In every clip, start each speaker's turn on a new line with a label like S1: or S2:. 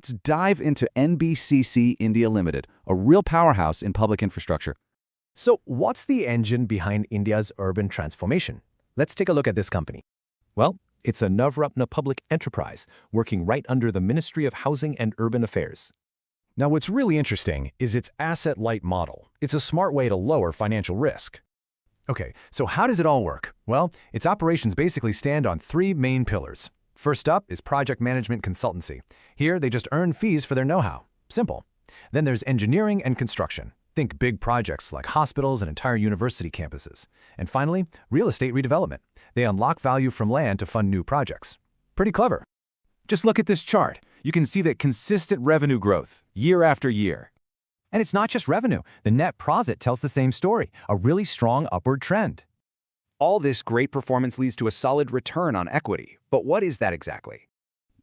S1: let's dive into NBCC India Limited, a real powerhouse in public infrastructure.
S2: So what's the engine behind India's urban transformation? Let's take a look at this company. Well, it's a Navratna public enterprise working right under the Ministry of Housing and Urban Affairs. Now, what's really interesting is its asset-light model. It's a smart way to lower financial risk. Okay, so how does it all work? Well, its operations basically stand on three main pillars. First up is project management consultancy. Here, they just earn fees for their know-how. Simple. Then there's engineering and construction. Think big projects like hospitals and entire university campuses. And finally, real estate redevelopment. They unlock value from land to fund new projects. Pretty clever.
S1: Just look at this chart. You can see that consistent revenue growth, year after year.
S2: And it's not just revenue. The net profit tells the same story, a really strong upward trend.
S1: All this great performance leads to a solid return on equity. But what is that exactly?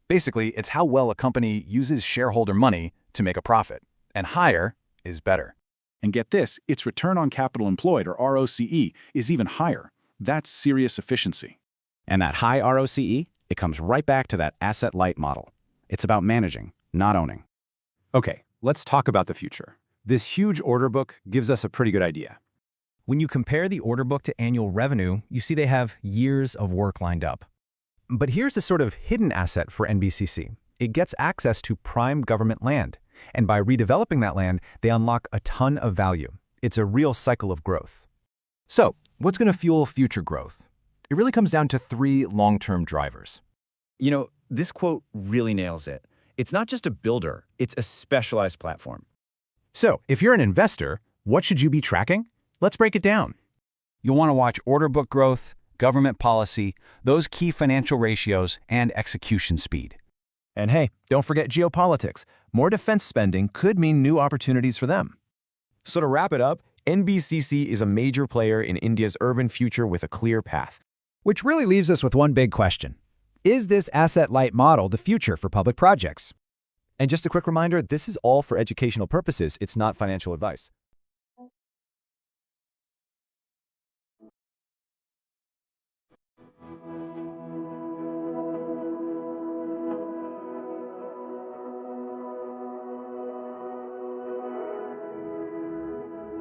S1: Basically, it's how well a company uses shareholder money to make a profit. And higher is better.
S3: And get this, its return on capital employed, or ROCE, is even higher. That's serious efficiency.
S1: And that high ROCE, it comes right back to that asset-light model. It's about managing, not owning.
S4: Okay, let's talk about the future. This huge order book gives us a pretty good idea.
S2: When you compare the order book to annual revenue, you see they have years of work lined up. But here's a sort of hidden asset for NBCC. It gets access to prime government land. And by redeveloping that land, they unlock a ton of value. It's a real cycle of growth.
S4: So, what's going to fuel future growth? It really comes down to three long-term drivers.
S5: You know, this quote really nails it. It's not just a builder, it's a specialized platform.
S2: So, if you're an investor, what should you be tracking? Let's break it down.
S1: You'll want to watch order book growth, government policy, those key financial ratios, and execution speed.
S2: And hey, don't forget geopolitics. More defense spending could mean new opportunities for them.
S4: So to wrap it up, NBCC is a major player in India's urban future with a clear path.
S6: Which really leaves us with one big question. Is this asset-light model the future for public projects?
S2: And just a quick reminder, this is all for educational purposes. It's not financial advice.